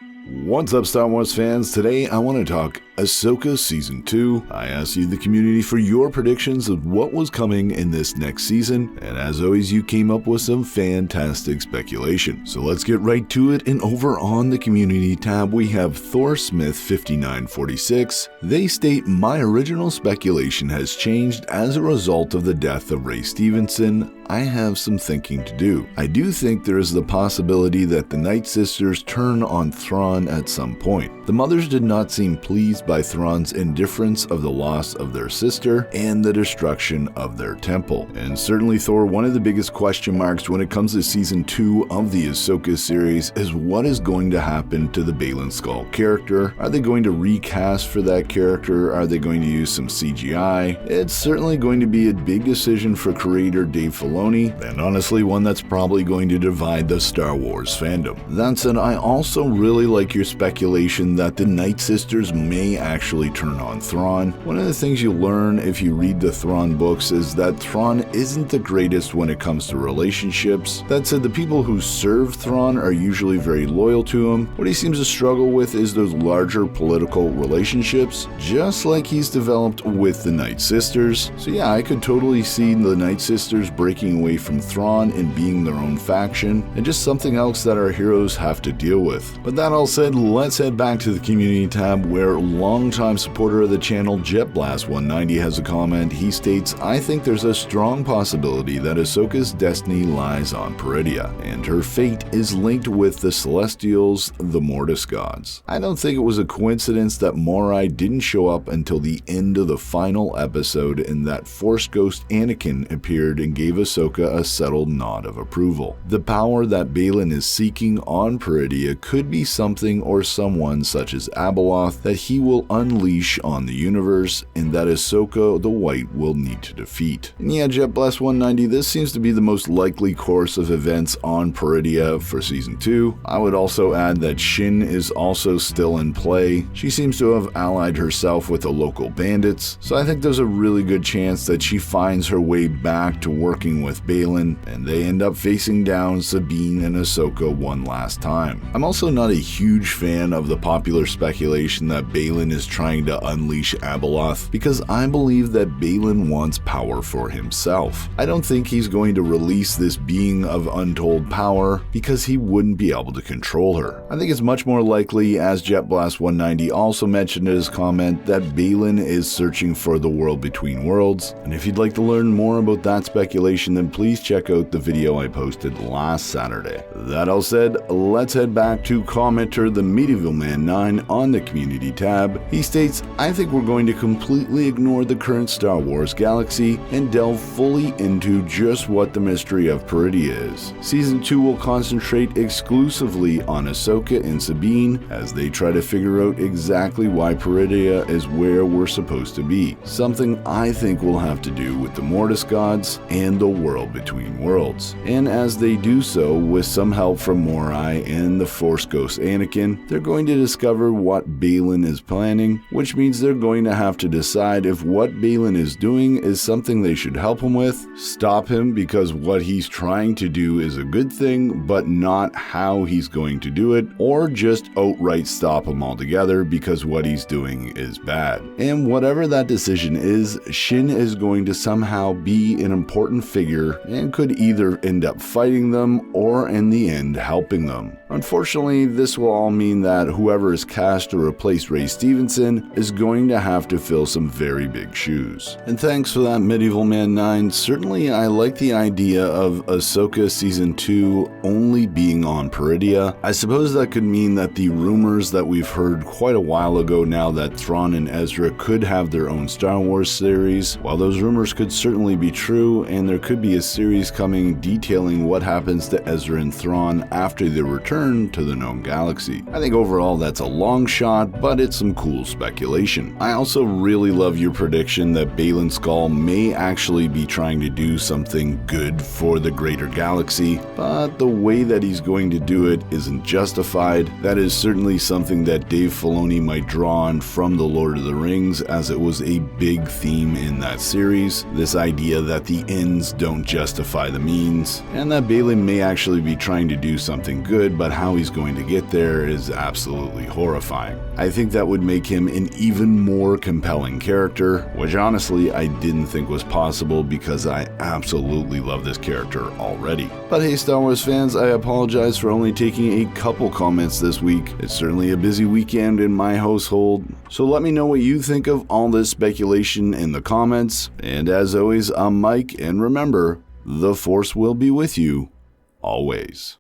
What's up, Star Wars fans? Today I want to talk Ahsoka Season 2. I asked you, the community, for your predictions of what was coming in this next season, and as always, you came up with some fantastic speculation. So let's get right to it, and over on the community tab, we have Thor Smith 5946. They state, my original speculation has changed as a result of the death of Ray Stevenson. I have some thinking to do. I do think there is the possibility that the Night Sisters turn on Thrawn at some point. The mothers did not seem pleased by Thrawn's indifference of the loss of their sister and the destruction of their temple. And certainly, Thor, one of the biggest question marks when it comes to Season 2 of the Ahsoka series is what is going to happen to the Baylan Skoll character. Are they going to recast for that character? Are they going to use some CGI? It's certainly going to be a big decision for creator Dave Filoni, and honestly one that's probably going to divide the Star Wars fandom. That said, I also really like your speculation that the Night Sisters may actually turn on Thrawn. One of the things you learn if you read the Thrawn books is that Thrawn isn't the greatest when it comes to relationships. That said, the people who serve Thrawn are usually very loyal to him. What he seems to struggle with is those larger political relationships, just like he's developed with the Night Sisters. So yeah, I could totally see the Night Sisters breaking away from Thrawn and being their own faction, and just something else that our heroes have to deal with. But that all said, let's head back to the community tab, where longtime supporter of the channel JetBlast190 has a comment. He states, I think there's a strong possibility that Ahsoka's destiny lies on Peridea, and her fate is linked with the Celestials, the Mortis gods. I don't think it was a coincidence that Morai didn't show up until the end of the final episode, and that Force Ghost Anakin appeared and gave Ahsoka a settled nod of approval. The power that Baylan is seeking on Peridea could be something or someone such as Abeloth that he will unleash on the universe, and that Ahsoka the White will need to defeat. And yeah, JetBlast190, this seems to be the most likely course of events on Peridea for Season 2. I would also add that Shin is also still in play. She seems to have allied herself with the local bandits, so I think there's a really good chance that she finds her way back to working with Baylan, and they end up facing down Sabine and Ahsoka one last time. I'm also not a huge fan of the popular speculation that Baylan is trying to unleash Abeloth, because I believe that Baylan wants power for himself. I don't think he's going to release this being of untold power because he wouldn't be able to control her. I think it's much more likely, as JetBlast190 also mentioned in his comment, that Baylan is searching for the world between worlds. And if you'd like to learn more about that speculation, then please check out the video I posted last Saturday. That all said, let's head back to commenter the Medieval Man 9 on the community tab. He states, I think we're going to completely ignore the current Star Wars galaxy and delve fully into just what the mystery of Peridea is. Season 2 will concentrate exclusively on Ahsoka and Sabine as they try to figure out exactly why Peridea is where we're supposed to be. Something I think will have to do with the Mortis gods and the world between worlds. And as they do so, with some help from Morai and the Force Ghost Anakin, they're going to discover what Baylan is planning, which means they're going to have to decide if what Baylan is doing is something they should help him with, stop him because what he's trying to do is a good thing, but not how he's going to do it, or just outright stop him altogether because what he's doing is bad. And whatever that decision is, Shin is going to somehow be an important figure and could either end up fighting them or in the end helping them. Unfortunately, this will all mean that whoever is cast to replace Ray Stevenson is going to have to fill some very big shoes. And thanks for that, Medieval Man 9. Certainly I like the idea of Ahsoka Season 2 only being on Peridea. I suppose that could mean that the rumors that we've heard quite a while ago now that Thrawn and Ezra could have their own Star Wars series, while those rumors could certainly be true, and there could be a series coming detailing what happens to Ezra and Thrawn after they return to the known galaxy. I think overall that's a long shot, but it's some cool speculation. I also really love your prediction that Baylan Skoll may actually be trying to do something good for the greater galaxy, but the way that he's going to do it isn't justified. That is certainly something that Dave Filoni might draw on from The Lord of the Rings, as it was a big theme in that series. This idea that the ends don't justify the means, and that Baylan may actually be trying to do something good by but how he's going to get there is absolutely horrifying. I think that would make him an even more compelling character, which honestly I didn't think was possible because I absolutely love this character already. But hey, Star Wars fans, I apologize for only taking a couple comments this week. It's certainly a busy weekend in my household, so let me know what you think of all this speculation in the comments. And as always, I'm Mike, and remember, the Force will be with you always.